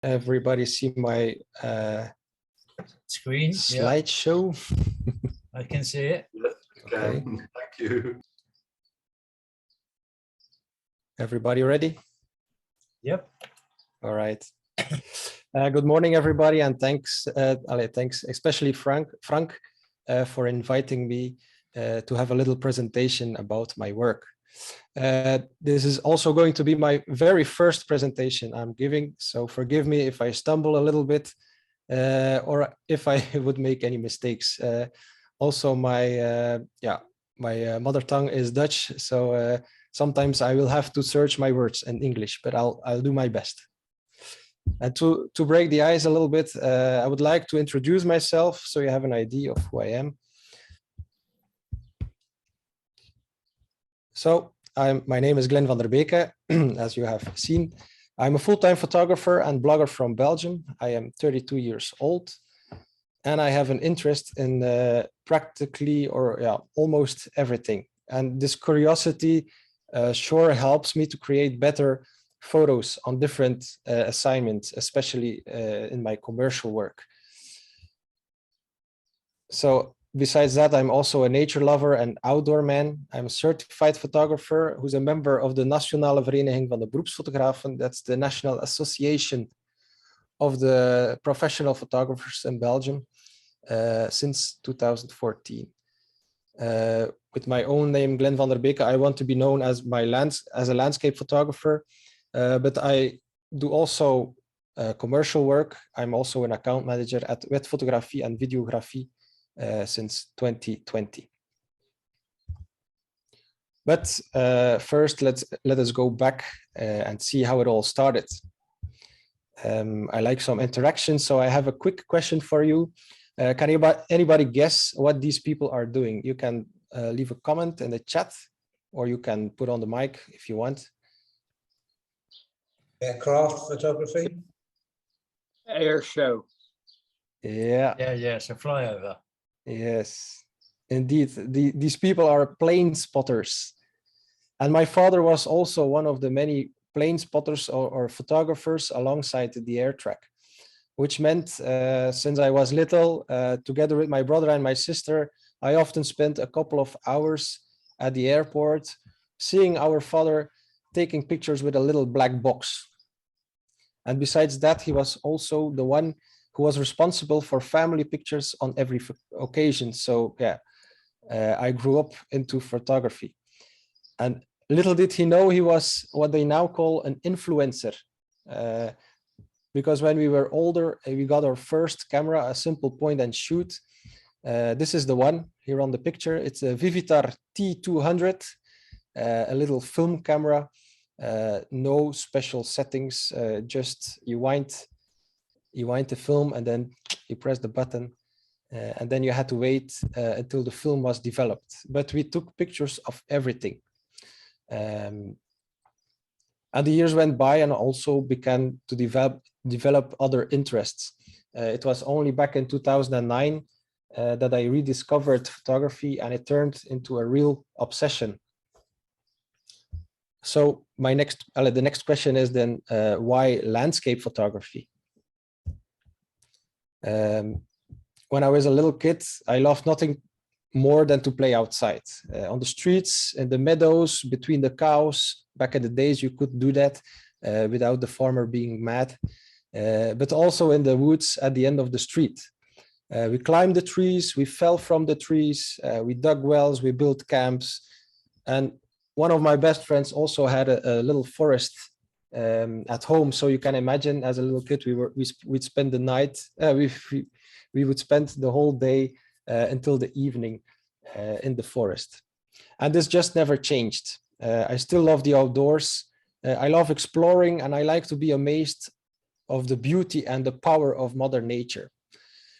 Everybody see my Screen? slideshow? Yeah. I can see it. Yes, Okay. Thank you. Everybody ready? Yep. All right. Good morning, everybody, and thanks, thanks especially Frank, for inviting me to have a little presentation about my work. This is also going to be my very first presentation I'm giving, so forgive me if I stumble a little bit or if I would make any mistakes. Also, my mother tongue is Dutch, so sometimes I will have to search my words in English, but I'll do my best. And to break the ice a little bit, I would like to introduce myself so you have an idea of who I am. So my name is Glenn Vanderbeke, as you have seen. I'm a full-time photographer and blogger from Belgium. I am 32 years old, and I have an interest in practically almost everything. And this curiosity sure helps me to create better photos on different assignments, especially in my commercial work. So besides that, I'm also a nature lover and outdoor man. I'm a certified photographer who's a member of the Nationale Vereniging van de Beroepsfotografen. That's the National Association of the Professional Photographers in Belgium since 2014. With my own name, Glenn Vanderbeke, I want to be known as a landscape photographer, but I do also commercial work. I'm also an account manager at Wetfotografie and Videografie since 2020. But first, let us go back and see how it all started. I like some interaction, so I have a quick question for you. Can anybody guess what these people are doing? You can leave a comment in the chat, or you can put on the mic if you want. Aircraft photography. Air show. Yeah. Yeah, it's a flyover. Yes, indeed. These people are plane spotters. And my father was also one of the many plane spotters or photographers alongside the air track, which meant since I was little, together with my brother and my sister, I often spent a couple of hours at the airport, seeing our father taking pictures with a little black box. And besides that, he was also the one who was responsible for family pictures on every occasion. So yeah, I grew up into photography. And little did he know he was what they now call an influencer. Because when we were older, we got our first camera, a simple point and shoot. This is the one here on the picture. It's a Vivitar T200, a little film camera, no special settings, just you wind the film and then you press the button, and then you had to wait until the film was developed. But we took pictures of everything. And the years went by and also began to develop other interests. It was only back in 2009 that I rediscovered photography, and it turned into a real obsession. So the next question is then, why landscape photography? When I was a little kid, I loved nothing more than to play outside, on the streets, in the meadows, between the cows. Back in the days, you could do that without the farmer being mad, but also in the woods at the end of the street. We climbed the trees, we fell from the trees, we dug wells, we built camps. And one of my best friends also had a little forest at home. So you can imagine, as a little kid, we'd spend the night, we would spend the whole day until the evening in the forest. And this just never changed. I still love the outdoors. I love exploring, and I like to be amazed of the beauty and the power of Mother Nature.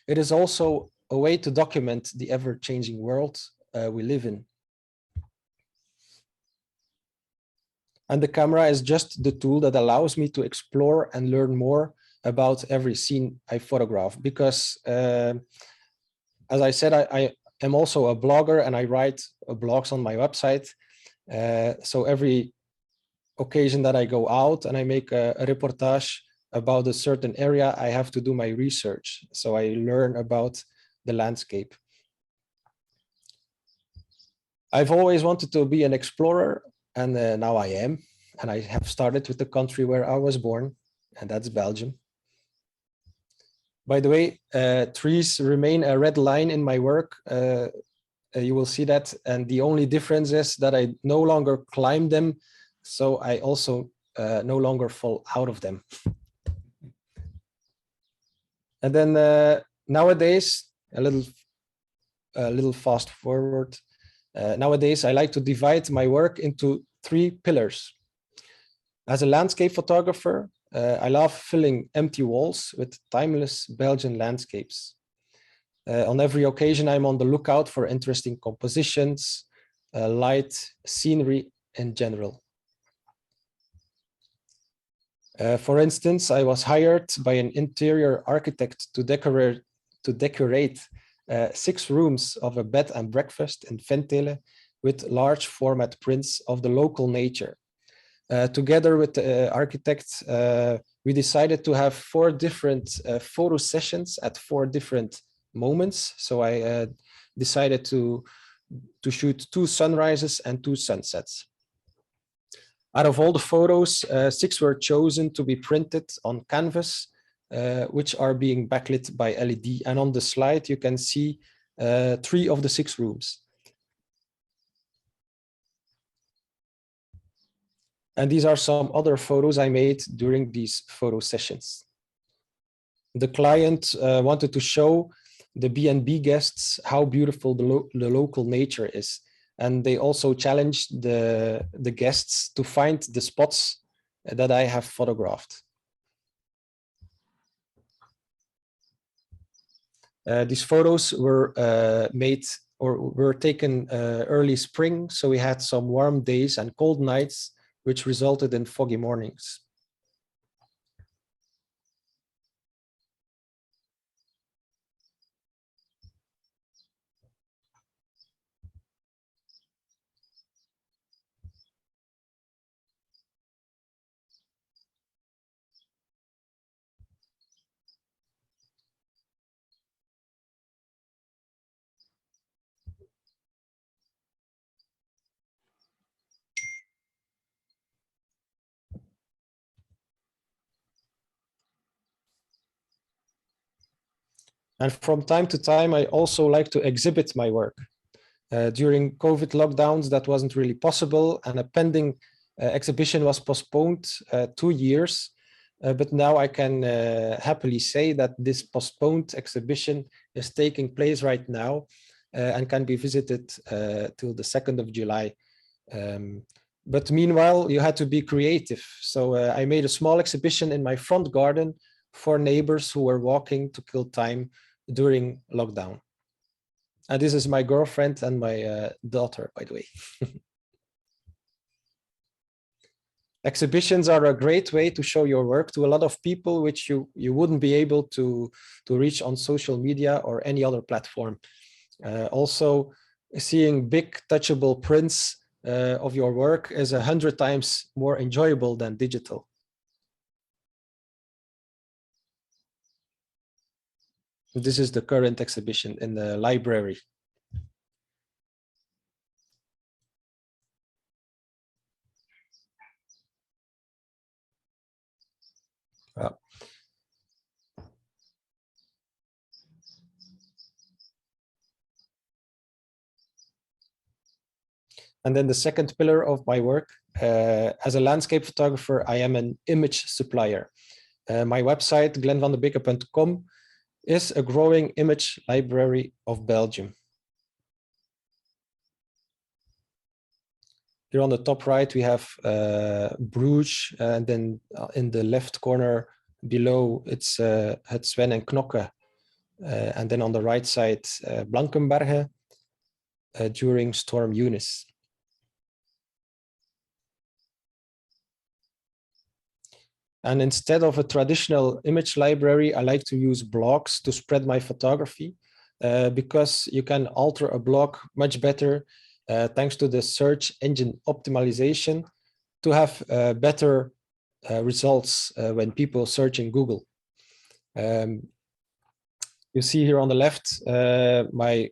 It is also a way to document the ever-changing world we live in. And the camera is just the tool that allows me to explore and learn more about every scene I photograph. Because, as I said, I am also a blogger, and I write blogs on my website. So every occasion that I go out and I make a reportage about a certain area, I have to do my research. So I learn about the landscape. I've always wanted to be an explorer, and now I am. And I have started with the country where I was born, and that's Belgium. By the way, trees remain a red line in my work. You will see that. And the only difference is that I no longer climb them. So I also no longer fall out of them. And then nowadays, a little fast forward. Nowadays, I like to divide my work into 3 pillars. As a landscape photographer, I love filling empty walls with timeless Belgian landscapes. On every occasion, I'm on the lookout for interesting compositions, light, scenery in general. For instance, I was hired by an interior architect to decorate 6 rooms of a bed and breakfast in Ventele with large format prints of the local nature. Together with the architect, we decided to have 4 different photo sessions at 4 different moments. So I decided to shoot 2 sunrises and 2 sunsets. Out of all the photos, 6 were chosen to be printed on canvas, which are being backlit by LED. And on the slide, you can see 3 of the 6 rooms. And these are some other photos I made during these photo sessions. The client wanted to show the B&B guests how beautiful the local nature is. And they also challenged the guests to find the spots that I have photographed. These photos were made or were taken early spring. So we had some warm days and cold nights, which resulted in foggy mornings. And from time to time, I also like to exhibit my work. During COVID lockdowns, that wasn't really possible, and a pending exhibition was postponed 2 years. But now I can happily say that this postponed exhibition is taking place right now and can be visited till the 2nd of July. But meanwhile, you had to be creative. So I made a small exhibition in my front garden for neighbors who were walking to kill time during lockdown. And this is my girlfriend and my daughter, by the way. Exhibitions are a great way to show your work to a lot of people, which you wouldn't be able to reach on social media or any other platform. Also, seeing big touchable prints of your work is 100 times more enjoyable than digital. This is the current exhibition in the library. And then the second pillar of my work, as a landscape photographer, I am an image supplier. My website, glenvanderbeke.com, is a growing image library of Belgium. Here on the top right, we have Bruges, and then in the left corner below, it's Het Sven and Knokke. And then on the right side, Blankenberge during Storm Eunice. And instead of a traditional image library, I like to use blogs to spread my photography because you can alter a blog much better thanks to the search engine optimization to have better results when people search in Google. You see here on the left my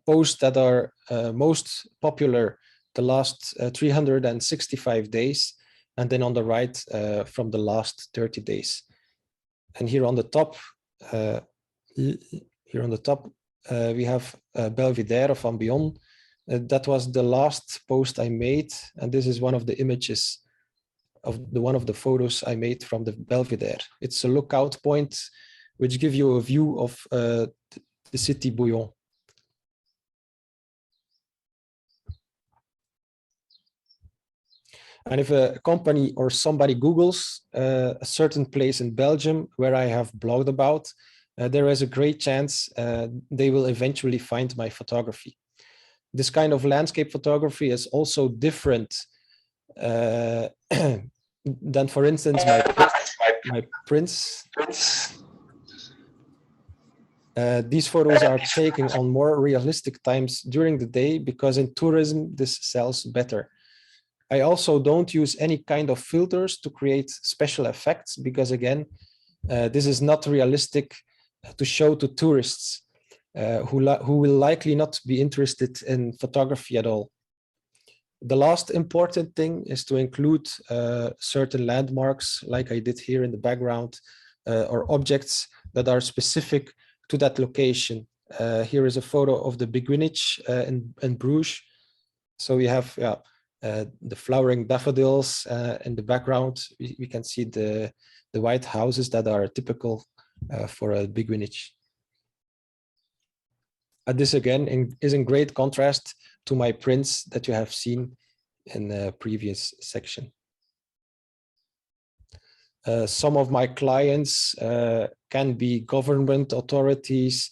posts that are most popular the last 365 days, and then on the right from the last 30 days. And here on the top, we have Belvedere of Ambion. That was the last post I made, and this is one of the images of one of the photos I made from the Belvedere. It's a lookout point which gives you a view of the city Bouillon. And if a company or somebody Googles a certain place in Belgium where I have blogged about, there is a great chance they will eventually find my photography. This kind of landscape photography is also different than, for instance, my prints. These photos are taken on more realistic times during the day because in tourism, this sells better. I also don't use any kind of filters to create special effects because, again, this is not realistic to show to tourists who will likely not be interested in photography at all. The last important thing is to include certain landmarks, like I did here in the background, or objects that are specific to that location. Here is a photo of the Beguinage in Bruges. So we have the flowering daffodils in the background. We can see the white houses that are typical for a Beguinage. And this again is in great contrast to my prints that you have seen in the previous section. Some of my clients can be government authorities,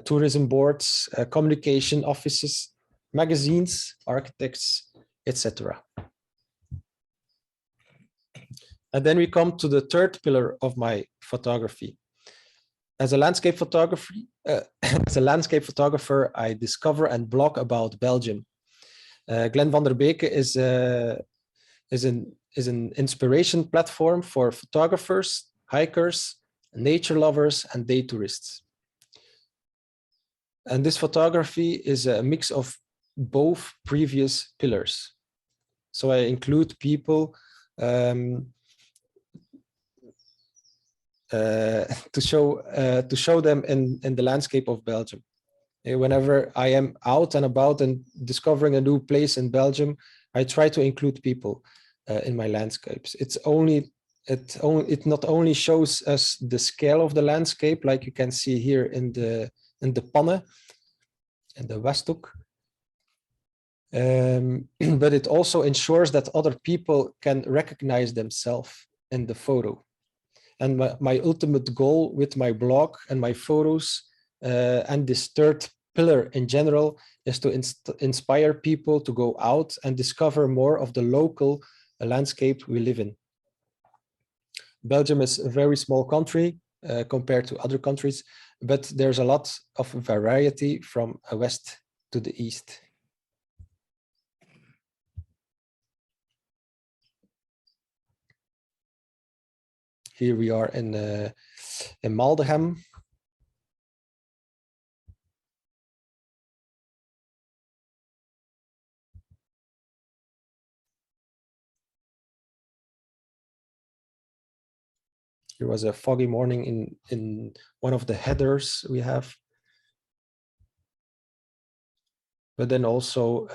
tourism boards, communication offices, magazines, architects, etc. And then we come to the third pillar of my photography. As a landscape photographer, I discover and blog about Belgium. Glen Vanderbeke is an inspiration platform for photographers, hikers, nature lovers, and day tourists. And this photography is a mix of both previous pillars. So I include people to show them in the landscape of Belgium. Whenever I am out and about and discovering a new place in Belgium, I try to include people in my landscapes. It not only shows us the scale of the landscape, like you can see here in the Panne and the Westhoek, but it also ensures that other people can recognize themselves in the photo. And my ultimate goal with my blog and my photos and this third pillar in general is to inspire people to go out and discover more of the local landscape we live in. Belgium is a very small country compared to other countries, but there's a lot of variety from west to the east. Here we are in Maldegem. Here was a foggy morning in one of the headers we have. But then also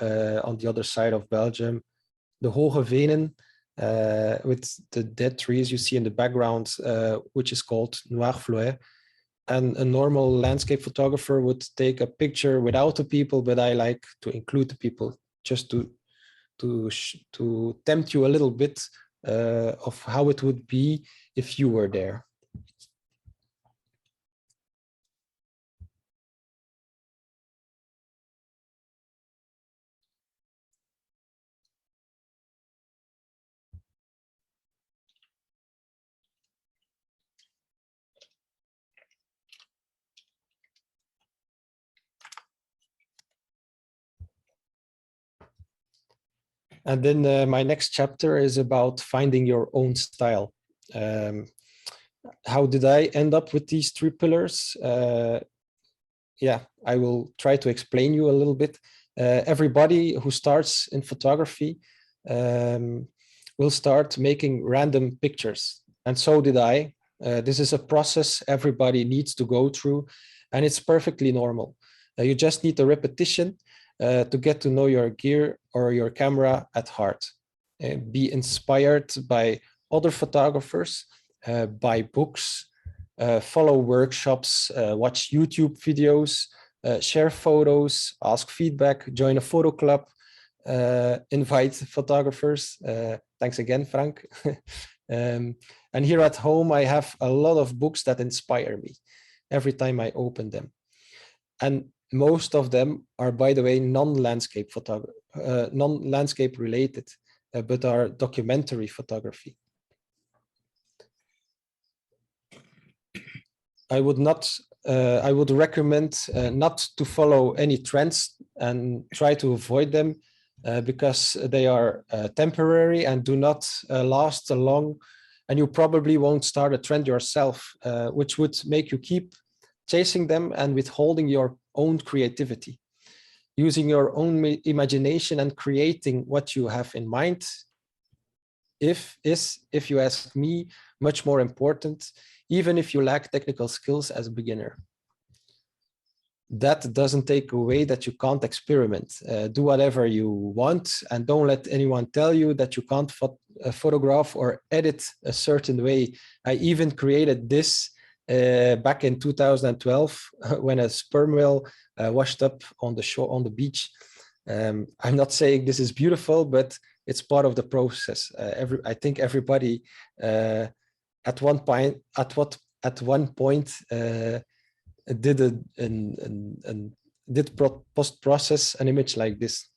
on the other side of Belgium, the Hoge Venen with the dead trees you see in the background, which is called Noir Floet. And a normal landscape photographer would take a picture without the people, but I like to include the people just to tempt you a little bit of how it would be if you were there. And then my next chapter is about finding your own style. How did I end up with these three pillars? Yeah, I will try to explain you a little bit. Everybody who starts in photography will start making random pictures. And so did I. This is a process everybody needs to go through, and it's perfectly normal. You just need a repetition to get to know your gear or your camera at heart. Be inspired by other photographers, buy books, follow workshops, watch YouTube videos, share photos, ask feedback, join a photo club, invite photographers. Thanks again, Frank. And here at home, I have a lot of books that inspire me every time I open them. And most of them are, by the way, non-landscape photography, non-landscape related, but are documentary photography. I would recommend not to follow any trends and try to avoid them because they are temporary and do not last long. And you probably won't start a trend yourself, which would make you keep chasing them and withholding your own creativity. Using your own imagination and creating what you have in mind if you ask me, much more important, even if you lack technical skills as a beginner. That doesn't take away that you can't experiment. Do whatever you want and don't let anyone tell you that you can't photograph or edit a certain way. I even created this back in 2012 when a sperm whale washed up on the shore, on the beach. I'm not saying this is beautiful, but it's part of the process. I think everybody at one point did post-process an image like this,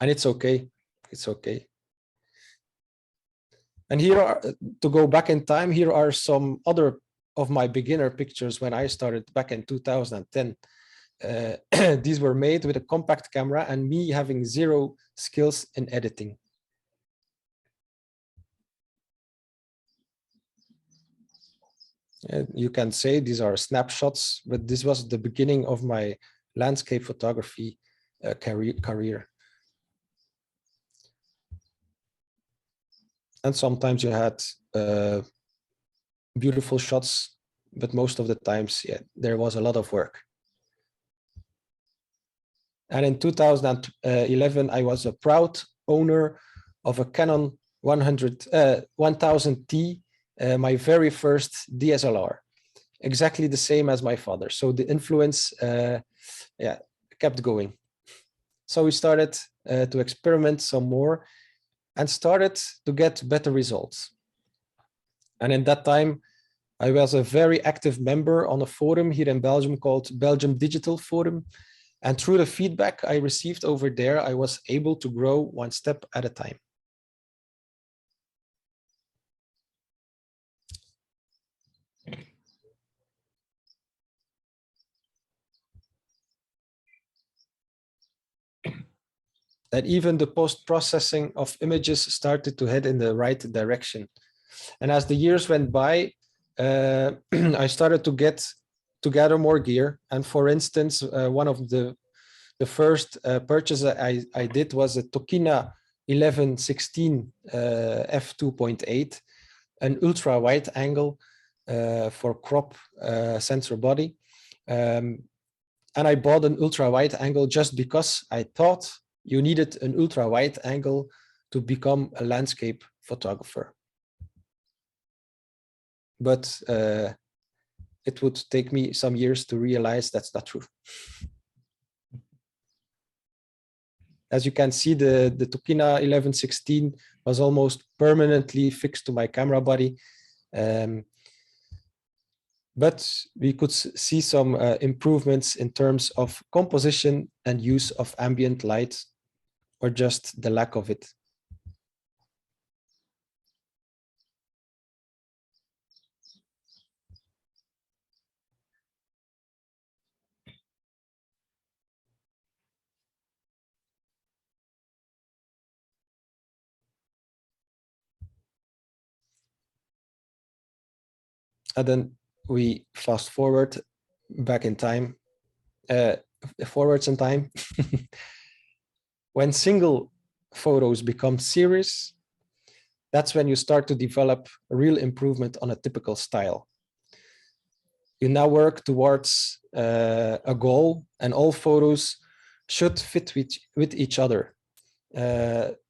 and it's okay. It's okay. And here are, to go back in time, here are some other of my beginner pictures when I started back in 2010. These were made with a compact camera and me having zero skills in editing. You can say these are snapshots, but this was the beginning of my landscape photography career. And sometimes you had beautiful shots, but most of the times, yeah, there was a lot of work. And in 2011, I was a proud owner of a Canon 1000T, my very first DSLR, exactly the same as my father. So the influence, yeah, kept going. So we started to experiment some more and started to get better results. And in that time, I was a very active member on a forum here in Belgium called Belgium Digital Forum. And through the feedback I received over there, I was able to grow one step at a time. That even the post-processing of images started to head in the right direction. And as the years went by, I started to gather more gear. And for instance, one of the first purchase I did was a Tokina 1116 f2.8, an ultra wide angle for crop sensor body. And I bought an ultra wide angle just because I thought you needed an ultra wide angle to become a landscape photographer. But it would take me some years to realize that's not true. As you can see, the Tokina 1116 was almost permanently fixed to my camera body. But we could see some improvements in terms of composition and use of ambient light, or just the lack of it. And then we fast forward back in time, forwards in time. When single photos become series, that's when you start to develop a real improvement on a typical style. You now work towards a goal, and all photos should fit with each other,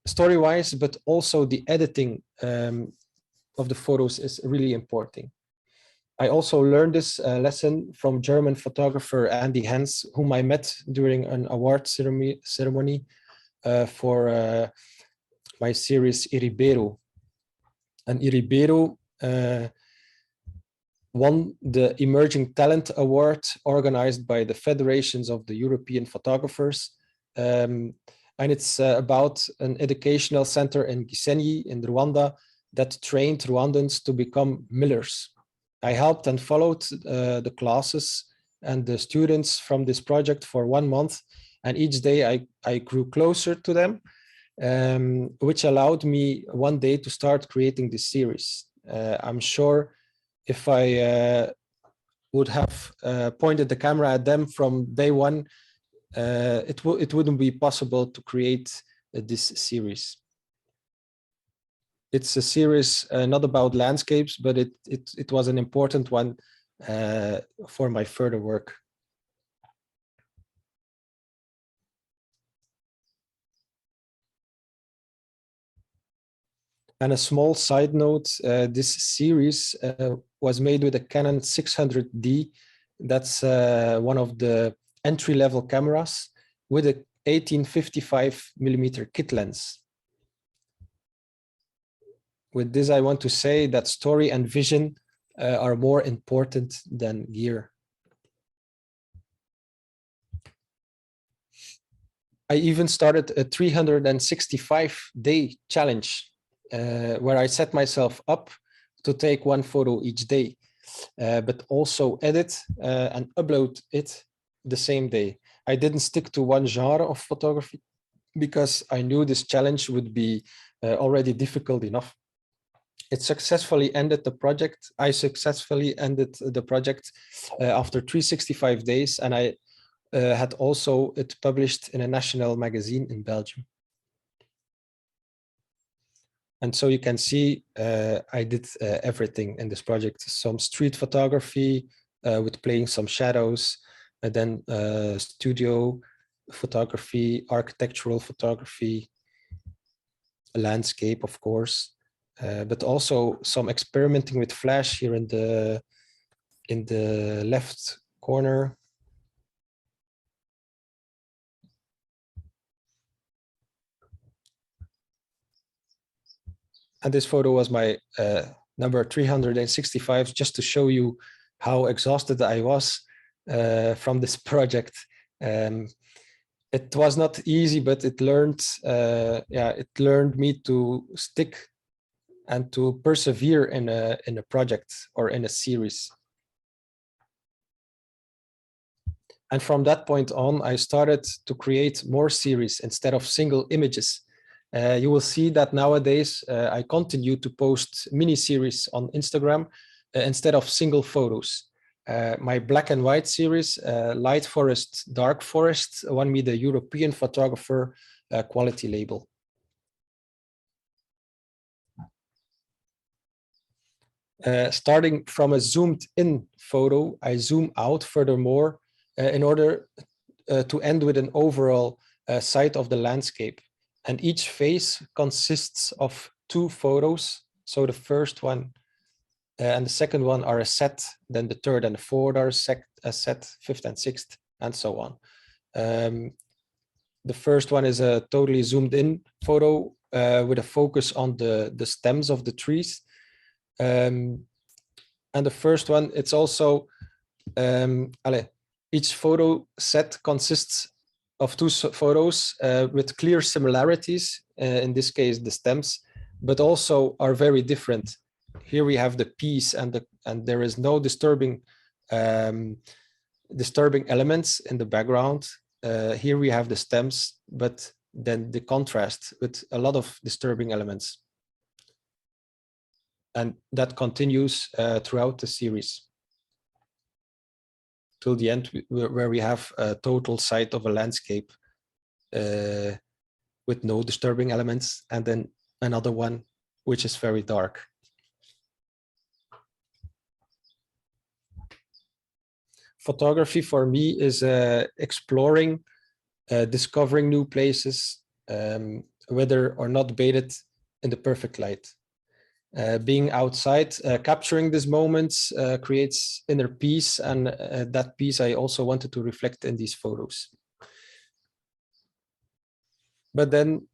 story-wise, but also the editing of the photos is really important. I also learned this lesson from German photographer Andy Hens, whom I met during an award ceremony for my series Iribero. And Iribero won the Emerging Talent Award organized by the Federations of the European Photographers. And it's about an educational center in Gisenyi in Rwanda that trained Rwandans to become millers. I helped and followed the classes and the students from this project for 1 month. And each day I grew closer to them, which allowed me one day to start creating this series. I'm sure if I would have pointed the camera at them from day one, it wouldn't be possible to create this series. It's a series not about landscapes, but it was an important one for my further work. And a small side note, this series was made with a Canon 600D. That's one of the entry-level cameras with a 1855mm kit lens. With this, I want to say that story and vision are more important than gear. I even started a 365-day challenge where I set myself up to take 1 photo each day, but also edit and upload it the same day. I didn't stick to one genre of photography because I knew this challenge would be already difficult enough. It successfully ended the project. I successfully ended the project after 365 days, and I had also it published in a national magazine in Belgium. And so you can see I did everything in this project. Some street photography with playing some shadows, and then studio photography, architectural photography, landscape, of course, but also some experimenting with flash here in the left corner. And this photo was my number 365, just to show you how exhausted I was from this project. It was not easy, but it learned, it learned me to stick and to persevere in a project or in a series. And from that point on, I started to create more series instead of single images. You will see that nowadays I continue to post mini series on Instagram instead of single photos. My black and white series, Light Forest, Dark Forest, won me the European Photographer Quality label. Starting from a zoomed in photo, I zoom out furthermore in order to end with an overall sight of the landscape. And each phase consists of 2 photos. So the first one and the second one are a set, then the third and the fourth are a set, fifth and sixth, and so on. The first one is a totally zoomed in photo with a focus on the stems of the trees. And the first one, it's also, each photo set consists of 2 photos with clear similarities, in this case the stems, but also are very different. Here we have the peace and there is no disturbing elements in the background. Here we have the stems, but then the contrast with a lot of disturbing elements. and that continues throughout the series till the end, where we have a total sight of a landscape with no disturbing elements, and then another one which is very dark. Photography for me is exploring, discovering new places, whether or not bathed in the perfect light. Being outside, capturing these moments creates inner peace, and that peace I also wanted to reflect in these photos. But then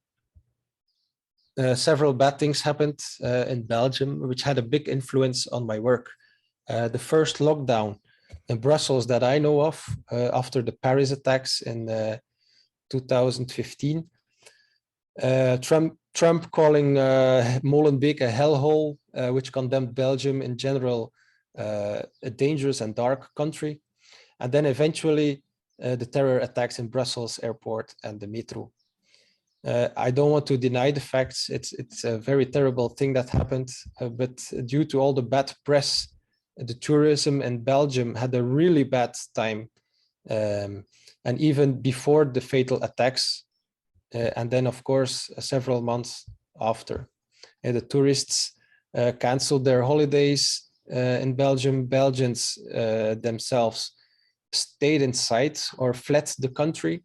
several bad things happened in Belgium, which had a big influence on my work. The first lockdown in Brussels that I know of, after the Paris attacks in 2015, Trump calling Molenbeek a hellhole, which condemned Belgium in general, a dangerous and dark country. And then eventually the terror attacks in Brussels airport and the metro. I don't want to deny the facts. It's a very terrible thing that happened, but due to all the bad press, the tourism in Belgium had a really bad time. And even before the fatal attacks, and then of course, several months after, the tourists canceled their holidays in Belgium. Belgians themselves stayed inside or fled the country.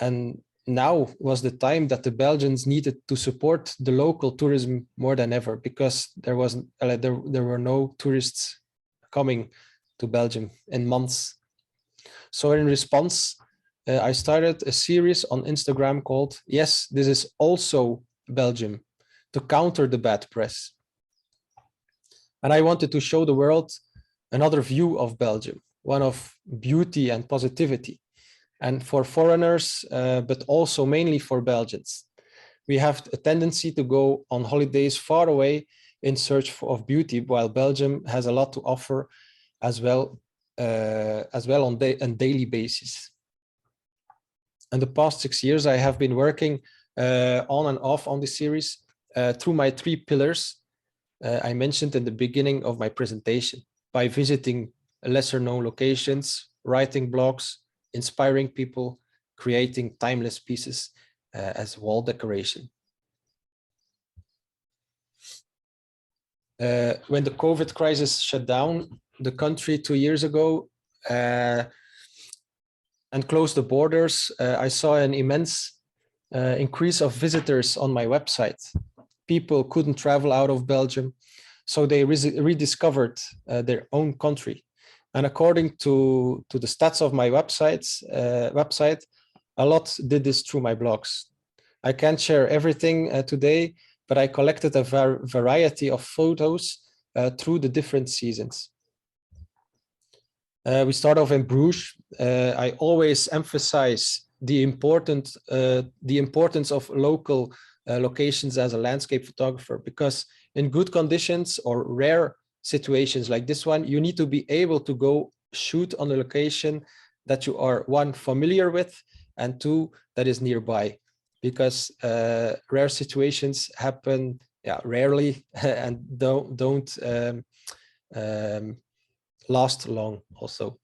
And now was the time that the Belgians needed to support the local tourism more than ever, because there were no tourists coming to Belgium in months. So in response, I started a series on Instagram called "Yes, This Is Also Belgium," to counter the bad press. And I wanted to show the world another view of Belgium, one of beauty and positivity. And for foreigners, but also mainly for Belgians. We have a tendency to go on holidays far away in search of beauty, while Belgium has a lot to offer as well on daily basis. In the past 6 years, I have been working on and off on this series through my 3 pillars I mentioned in the beginning of my presentation, by visiting lesser known locations, writing blogs, inspiring people, creating timeless pieces as wall decoration. When the COVID crisis shut down the country 2 years ago and closed the borders, I saw an immense increase of visitors on my website. People couldn't travel out of Belgium, so they rediscovered their own country. And according to the stats of my website, a lot did this through my blogs. I can't share everything today, but I collected a variety of photos through the different seasons. We start off in Bruges. I always emphasize the importance of local locations as a landscape photographer, because in good conditions or rare situations like this one, you need to be able to go shoot on a location that you are, 1, familiar with, and 2, that is nearby, because rare situations happen rarely and don't last long also.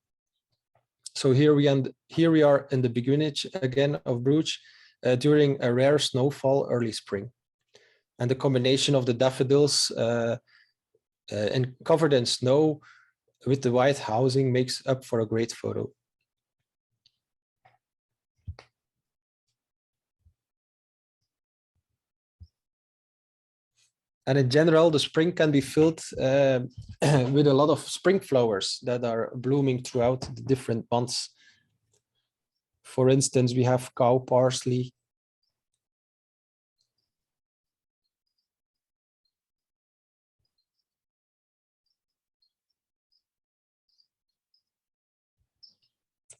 So here we are in the beginning again of Bruges during a rare snowfall early spring, and the combination of the daffodils and covered in snow with the white housing makes up for a great photo. And in general, the spring can be filled with a lot of spring flowers that are blooming throughout the different months. For instance, we have cow parsley,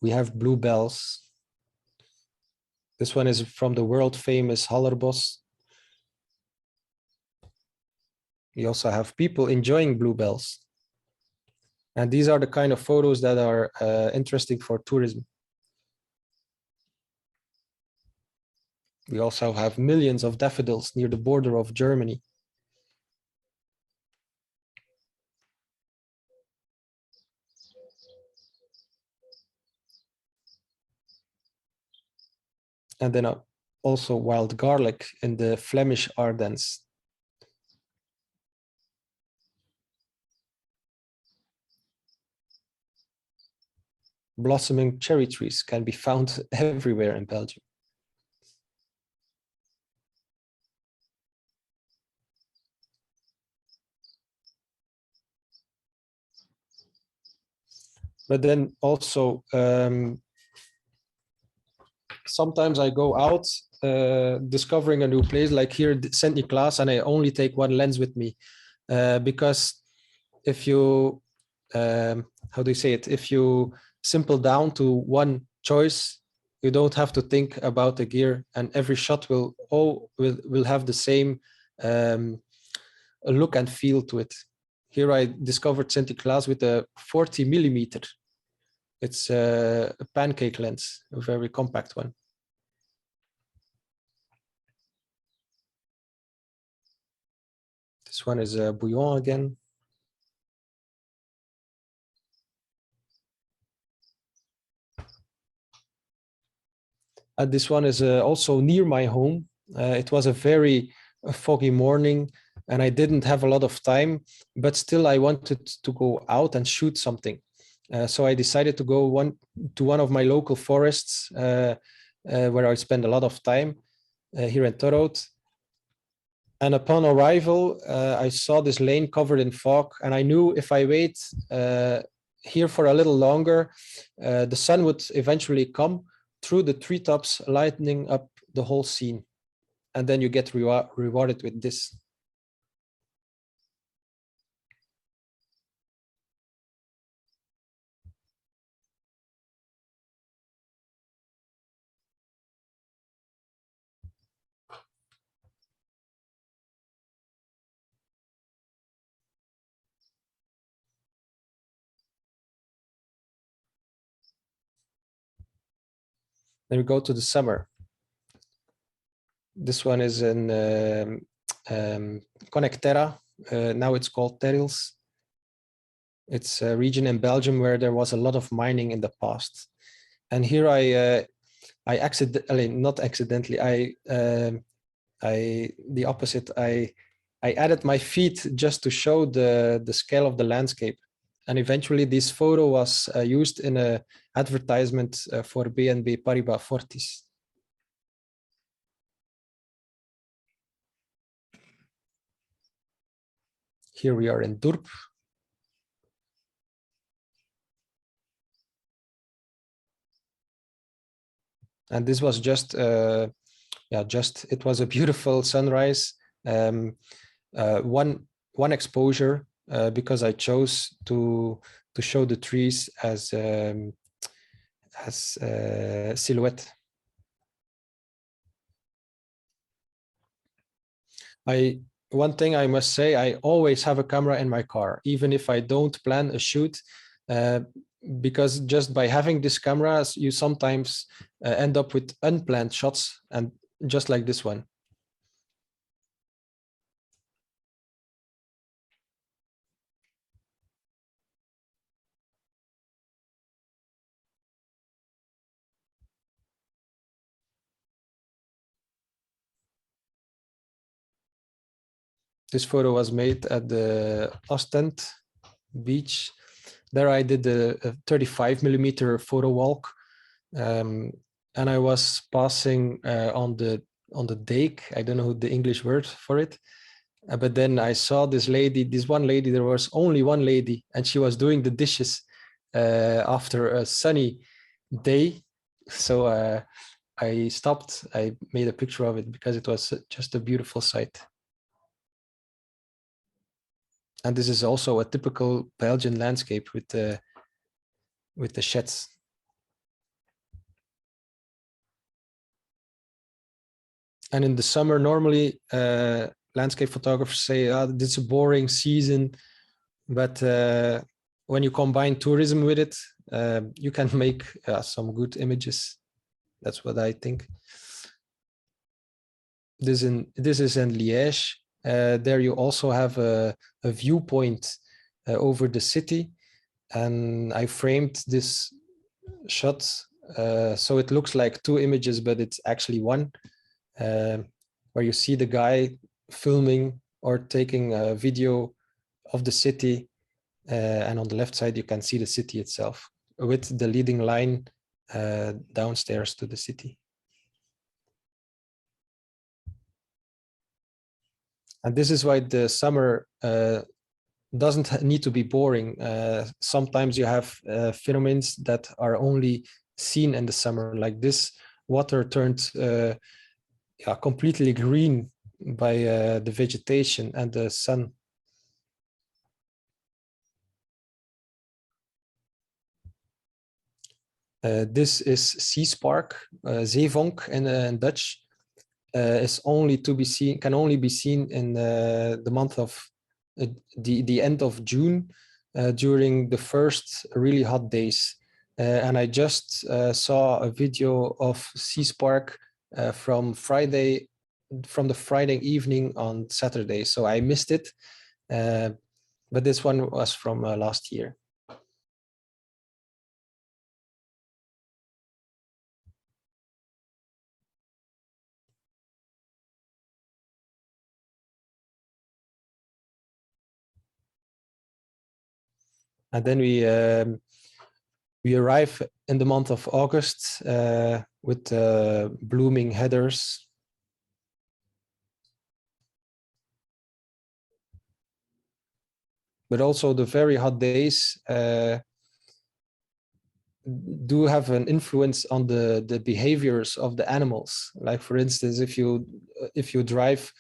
we have bluebells. This one is from the world famous Hallerbos. We also have people enjoying bluebells. And these are the kind of photos that are interesting for tourism. We also have millions of daffodils near the border of Germany. And then also wild garlic in the Flemish Ardennes. Blossoming cherry trees can be found everywhere in Belgium. But then also, sometimes I go out discovering a new place, like here St. Nicholas, and I only take one lens with me because if you, how do you say it? If you simple down to one choice, you don't have to think about the gear, and every shot will have the same look and feel to it. Here I discovered St. Nicholas with a 40 millimeter. It's a pancake lens, a very compact one. This one is a bouillon again. This one is also near my home. It was a very foggy morning and I didn't have a lot of time, but still I wanted to go out and shoot something. So I decided to go to one of my local forests where I spend a lot of time here in Torhout. And upon arrival, I saw this lane covered in fog, and I knew if I wait here for a little longer, the sun would eventually come through the treetops, lightening up the whole scene. And then you get rewarded with this. Then we go to the summer. This one is in Connecterra. Now it's called Terrils. It's a region in Belgium where there was a lot of mining in the past. And here I not accidentally, the opposite, I added my feet just to show the scale of the landscape. And eventually this photo was used in an advertisement for BNP Paribas Fortis. Here we are in Dorp. And this was just, it was a beautiful sunrise. One exposure because I chose to show the trees as silhouette. One thing I must say, I always have a camera in my car, even if I don't plan a shoot, because just by having this camera, you sometimes end up with unplanned shots, and just like this one. This photo was made at the Ostend beach. There I did a 35 millimeter photo walk, and I was passing on the dike. I don't know the English word for it, but then I saw this lady. This one lady. There was only one lady, and she was doing the dishes after a sunny day. So I stopped. I made a picture of it because it was just a beautiful sight. And this is also a typical Belgian landscape with the sheds. And in the summer, normally landscape photographers say, "Oh, this is a boring season," but when you combine tourism with it, you can make some good images. That's what I think. This is in Liège. There you also have a viewpoint over the city. and I framed this shot so it looks like two images, but it's actually one, where you see the guy filming or taking a video of the city, and on the left side you can see the city itself with the leading line downstairs to the city. And this is why the summer doesn't need to be boring. Sometimes you have phenomena that are only seen in the summer, like this water turned completely green by the vegetation and the sun. This is sea spark, zeevonk in Dutch. Is only to be seen, can only be seen in the month of the end of June, during the first really hot days. And I just saw a video of sea spark from the Friday evening on Saturday, so I missed it. But this one was from last year. And then we arrive in the month of August with blooming heathers. But also the very hot days do have an influence on the behaviors of the animals. Like for instance, if you drive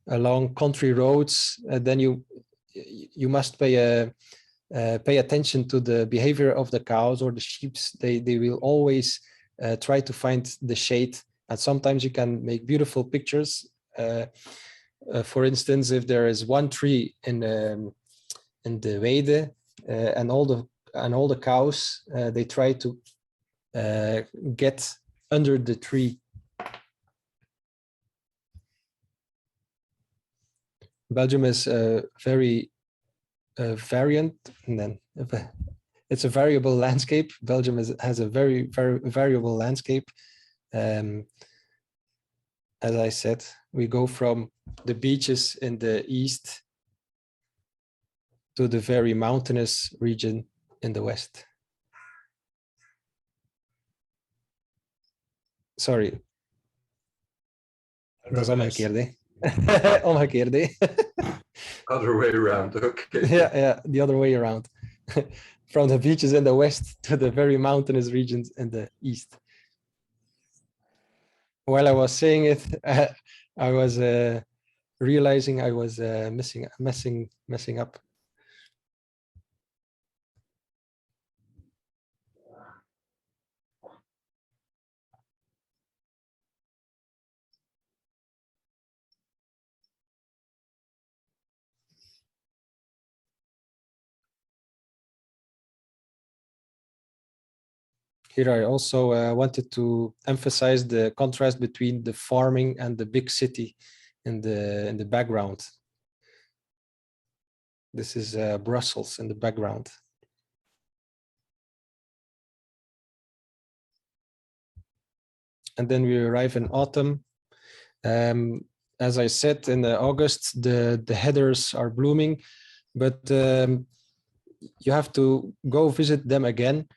along country roads, then you must pay attention to the behavior of the cows or the sheep. They will always try to find the shade, and sometimes you can make beautiful pictures. For instance, if there is one tree in the weide, and all the cows they try to get under the tree. Belgium is very variant, and then it's a variable landscape. Belgium has a very variable landscape. As I said, we go from the beaches in the east to the very mountainous region in the west. Sorry. Dat is omgekeerd, hè? Omgekeerd, hè? Other way around, okay. Yeah, the other way around. From the beaches in the west to the very mountainous regions in the east. While I was saying it, I was realizing I was messing up. Here I also wanted to emphasize the contrast between the farming and the big city in the background. This is Brussels in the background. And then we arrive in autumn. As I said, in August, the heathers are blooming, but you have to go visit them again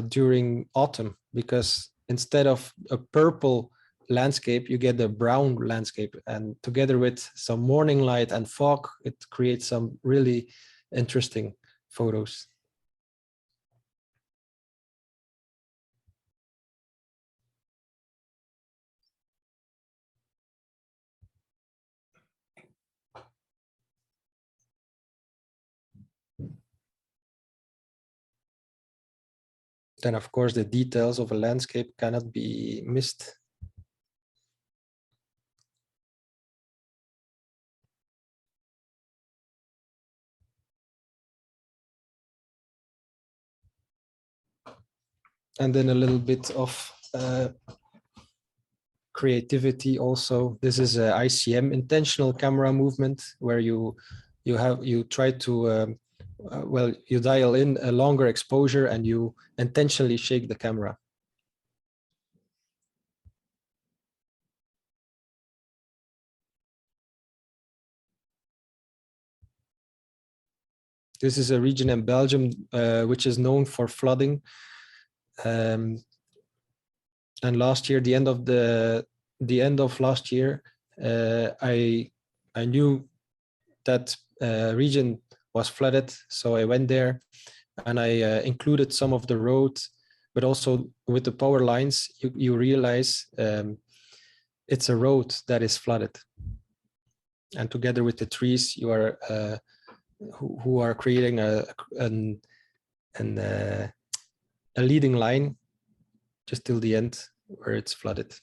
during autumn, because instead of a purple landscape, you get a brown landscape, and together with some morning light and fog, it creates some really interesting photos. Then, of course, the details of a landscape cannot be missed. And then a little bit of creativity also. This is ICM, intentional camera movement, where you try to well, you dial in a longer exposure and you intentionally shake the camera. This is a region in Belgium which is known for flooding. And last year, the end of last year, I knew that region was flooded, so I went there and I included some of the road, but also with the power lines, you realize it's a road that is flooded. And together with the trees, you are who are creating a leading line just till the end where it's flooded.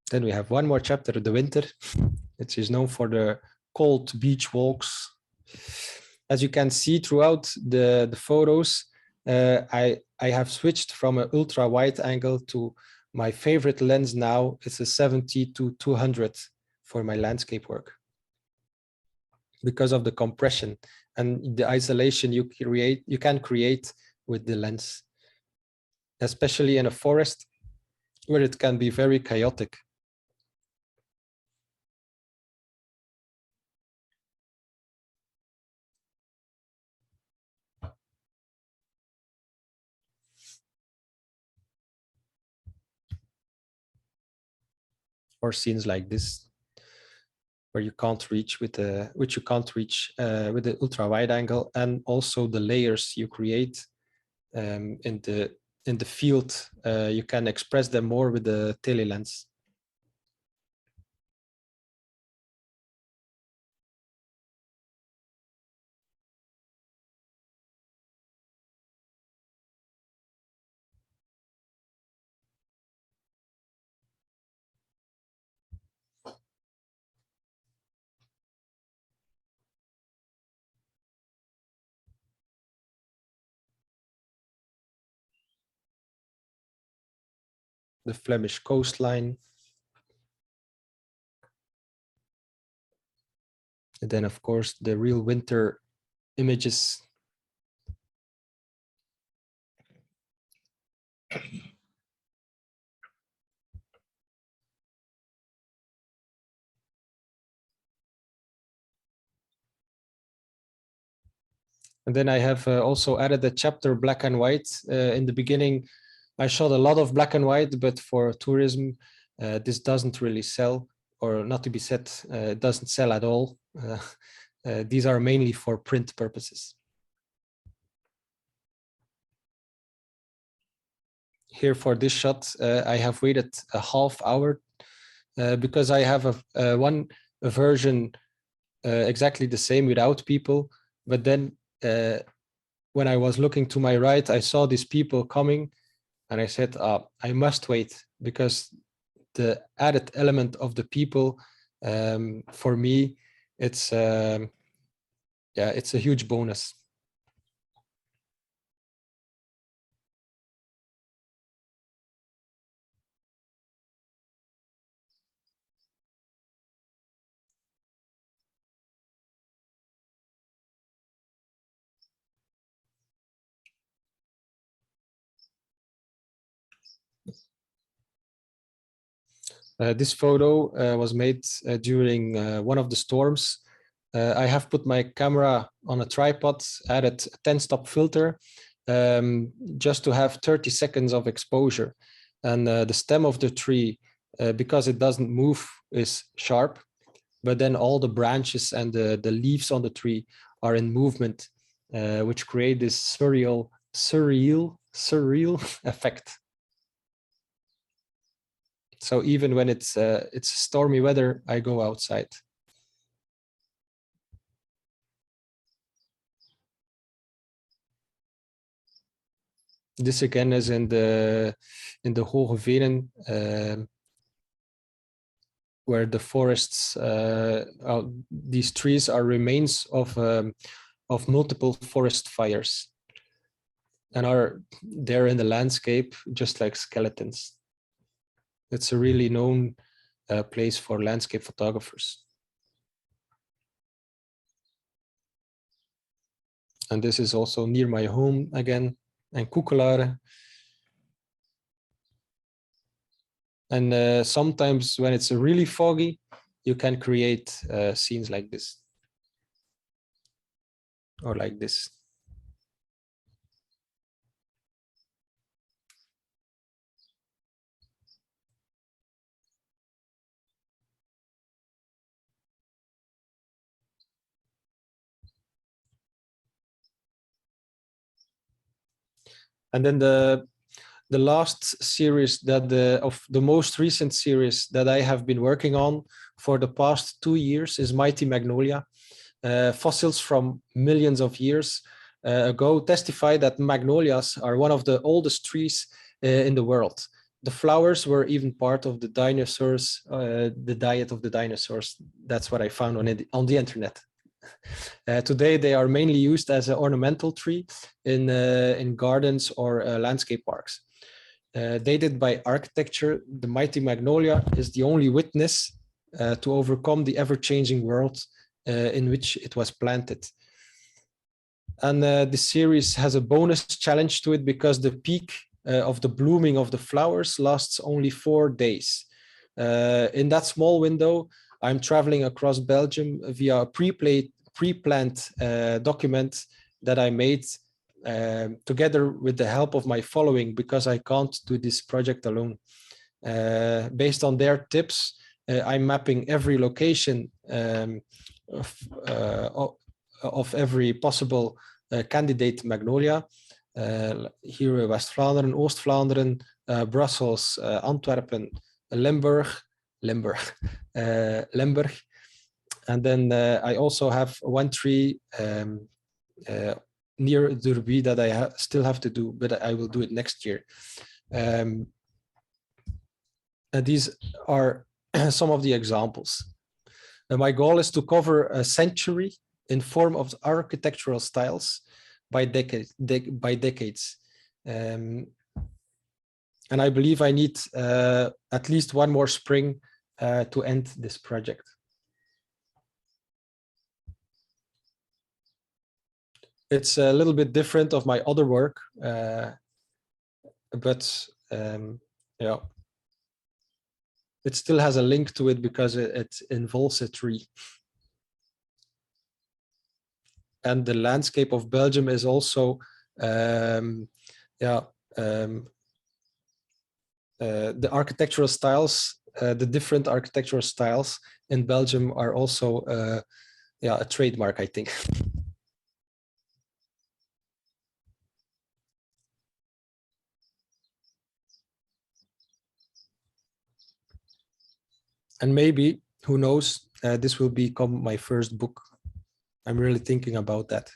Then we have one more chapter, the winter, which is known for the cold beach walks. As you can see throughout the photos, I have switched from an ultra wide angle to my favorite lens now. It's a 70-200 for my landscape work because of the compression and the isolation you can create with the lens, especially in a forest where it can be very chaotic. Or scenes like this, where you can't reach with the with the ultra wide angle, and also the layers you create in the field. You can express them more with the tele lens. The Flemish coastline. And then, of course, the real winter images. And then I have also added a chapter black and white. In the beginning, I shot a lot of black and white, but for tourism, this doesn't really sell, or not to be said, it doesn't sell at all. These are mainly for print purposes. Here for this shot, I have waited a half hour because I have a version exactly the same without people. But then when I was looking to my right, I saw these people coming and I said, I must wait, because the added element of the people, for me, it's yeah, it's a huge bonus. This photo was made during one of the storms. I have put my camera on a tripod, added a 10-stop filter, just to have 30 seconds of exposure. And the stem of the tree, because it doesn't move, is sharp, but then all the branches and the leaves on the tree are in movement, which create this surreal effect. So even when it's stormy weather, I go outside. This again is in the Hoge Venen, where the forests, these trees are remains of multiple forest fires and are there in the landscape just like skeletons. It's a really known place for landscape photographers. And this is also near my home again, and Koekelare. And sometimes when it's really foggy, you can create scenes like this or like this. And then the last series that of the most recent series that I have been working on for the past 2 years is Mighty Magnolia. Fossils from millions of years ago testify that magnolias are one of the oldest trees in the world. The flowers were even part of the dinosaurs, the diet of the dinosaurs. That's what I found on the internet. Today, they are mainly used as an ornamental tree in gardens or landscape parks. Dated by architecture, the Mighty Magnolia is the only witness to overcome the ever-changing world in which it was planted. And this series has a bonus challenge to it because the peak of the blooming of the flowers lasts only 4 days. In that small window, I'm traveling across Belgium via a pre-planned document that I made together with the help of my following, because I can't do this project alone. Based on their tips, I'm mapping every location of every possible candidate magnolia. Here, West-Vlaanderen, Oost-Vlaanderen, Brussels, Antwerpen, Limburg. And then I also have one tree near Derby that I still have to do, but I will do it next year. And these are some of the examples. My goal is to cover a century in form of architectural styles by decades. And I believe I need at least one more spring to end this project. It's a little bit different of my other work, but yeah, it still has a link to it because it involves a tree. And the landscape of Belgium is also, the architectural styles, the different architectural styles in Belgium are also, a trademark, I think. And maybe, who knows, this will become my first book. I'm really thinking about that.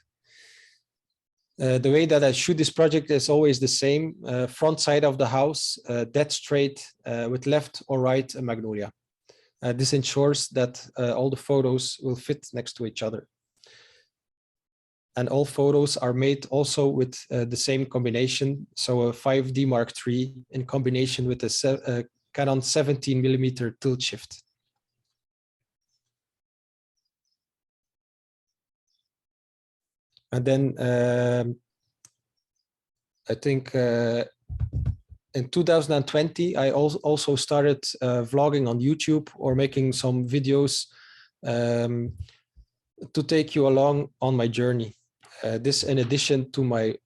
The way that I shoot this project is always the same. Front side of the house, dead straight, with left or right a magnolia. This ensures that all the photos will fit next to each other. And all photos are made also with the same combination. So a 5D Mark III in combination with a Canon 17mm tilt shift. And then I think in 2020, I also started vlogging on YouTube or making some videos to take you along on my journey. This in addition to my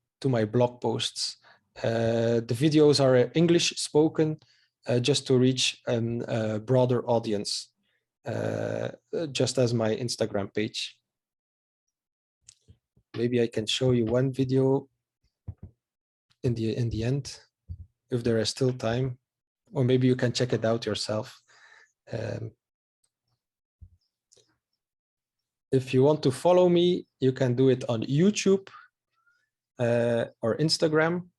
blog posts. The videos are English spoken just to reach a broader audience, just as my Instagram page. Maybe I can show you one video in the end, if there is still time, or maybe you can check it out yourself. If you want to follow me, you can do it on YouTube or Instagram.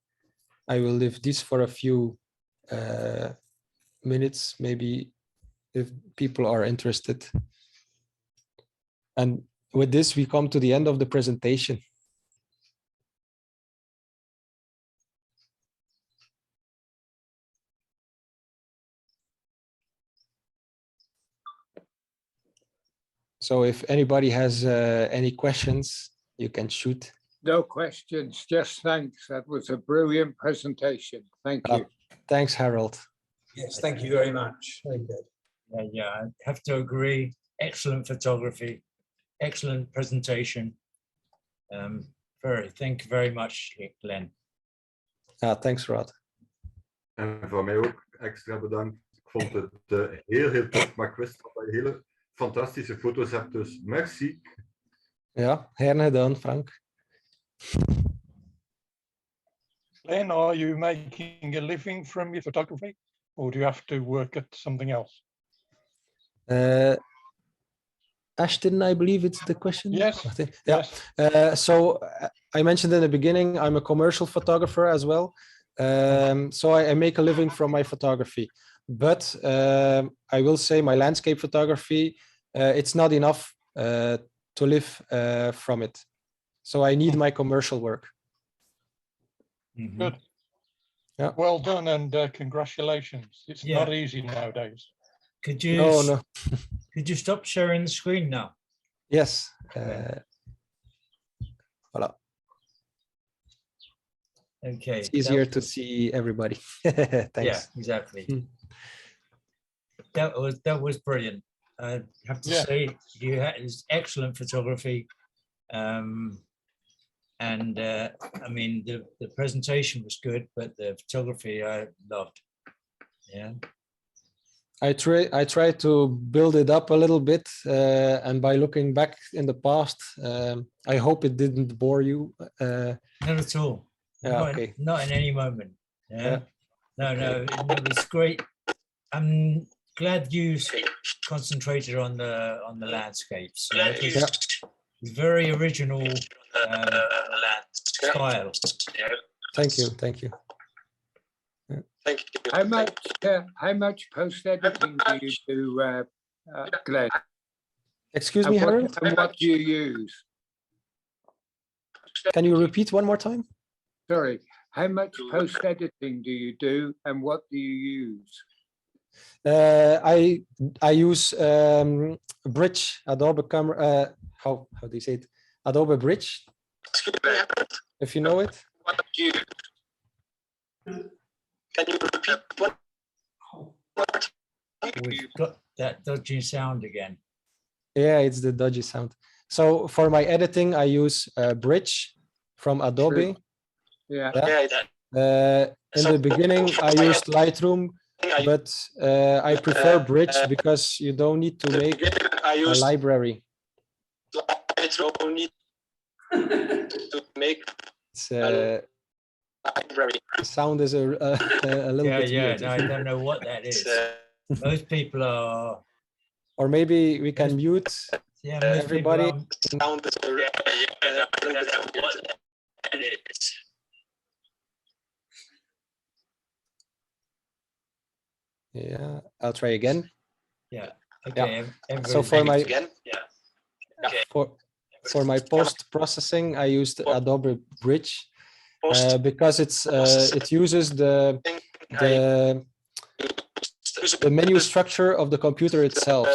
I will leave this for a few minutes, maybe if people are interested. And with this, we come to the end of the presentation. So if anybody has any questions, you can shoot. No questions, just thanks. That was a brilliant presentation. Thank you. Thanks, Harold. Yes, thank you very much. Very good. Yeah, I have to agree. Excellent photography, excellent presentation. Thank you very much, Glenn. Thanks, Rod. En van mij ook extra bedankt. Ik vond het heel tof, maar ik wist dat je hele fantastische foto's hebt, dus merci. Ja, gerne gedaan, Frank. Glenn, are you making a living from your photography, or do you have to work at something else? Ashton, I believe it's the question. Yes. Yeah. Yes. So I mentioned in the beginning, I'm a commercial photographer as well. So I make a living from my photography. But I will say my landscape photography, it's not enough to live from it. So I need my commercial work. Mhm. Good. Yeah. Well done, and congratulations. It's Yeah. not easy nowadays. Could you No. could you stop sharing the screen now? Yes. Voilà. Okay. It's easier to see everybody. Thanks. Yeah, exactly. That was brilliant. I have to Yeah. say you had excellent photography. And I mean the presentation was good, but the photography I loved. Yeah. I try to build it up a little bit, and by looking back in the past, I hope it didn't bore you. Not at all. Yeah, Not, okay. not in any moment. Yeah. Yeah. No, it was great. I'm glad you concentrated on the landscapes. You know, 'cause Yeah. it's very original style. Thank you. How much post editing do you do, Glenn? Excuse me, Harold. And what do you use? Can you repeat one more time? Sorry, how much post editing do you do, and what do you use? I use Bridge, Adobe camera. How do you say it? Adobe Bridge. If you know it. Can you repeat what? We've got that dodgy sound again. Yeah, it's the dodgy sound. So for my editing, I use Bridge from Adobe. Yeah. In the beginning, I used Lightroom, but I prefer Bridge because you don't need to make a library. It's, Library. the sound is a little bit weird. No, I don't know what that is. Most people are. Or maybe we can mute Yeah, most everybody. people Yeah, I'll try again. Yeah. Okay. So for my Okay. for my post processing, I used Adobe Bridge because it uses the menu structure of the computer itself,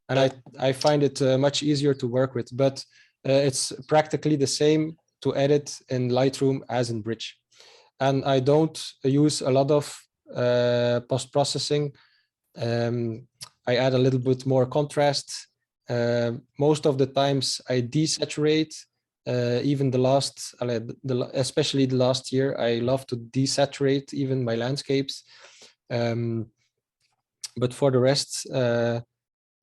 and I find it much easier to work with. But it's practically the same to edit in Lightroom as in Bridge, and I don't use a lot of post processing. I add a little bit more contrast. Most of the times I desaturate. Even especially the last year, I love to desaturate even my landscapes. But for the rest,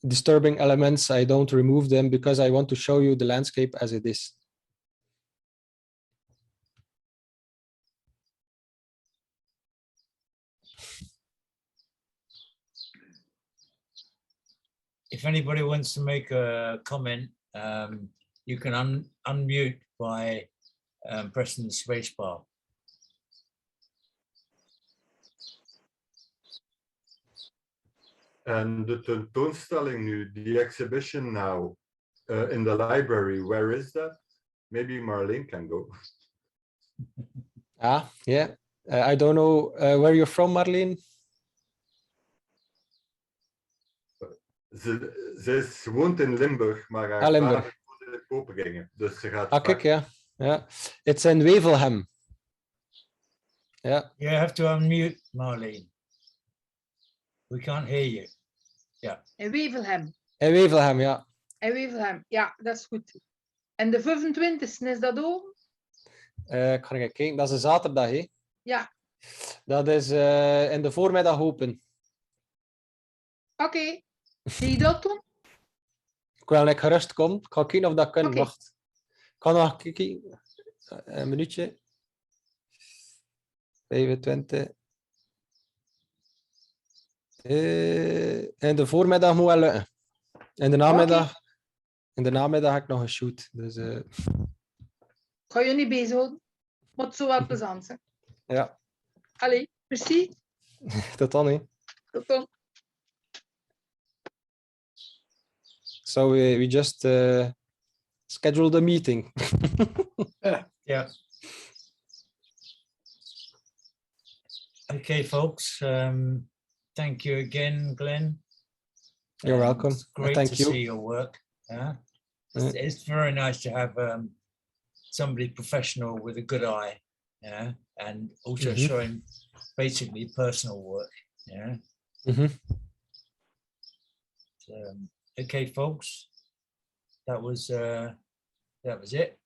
disturbing elements, I don't remove them because I want to show you the landscape as it is. If anybody wants to make a comment, you can unmute by pressing the space bar. En de tentoonstelling nu, the exhibition now in the library, where is that? Maybe Marlene can go. Ah, yeah. I don't know where you're from, Marleen. Ze woont in Limburg, maar haar Limburg. vader woont in Poperingen. Dus ze gaat Ah, kijk, vaak- ja. It's in Wevelgem. Ja. You have to unmute, Marlene. We can't hear you. In Wevelgem. In Wevelgem, ja. In Wevelgem. Ja, dat is goed. En de 25e is dat ook? Ik ga even kijken. Dat is een zaterdag, hè? Ja. Dat is in de voormiddag open. Oké. Zie je dat doen? Ik wil niet gerust komen. Ik ga kijken of dat kan. Oké. Wacht. Ik kan nog kijken. Een minuutje. 25. In de voormiddag moet wel lukken. In de namiddag. In de namiddag heb ik nog een shoot. Dus Ik ga je niet bezighouden. Maar het zou wel plezant zijn. ja, Allee, merci. tot dan, hè. Tot dan. So we just scheduled a meeting. Yeah. Okay, folks. Thank you again, Glenn. You're welcome. It's great Thank to you. see your work. Yeah. It's very nice to have somebody professional with a good eye. Yeah. And also Mhm. showing basically personal work. Yeah. Mhm. Okay, folks. That was it.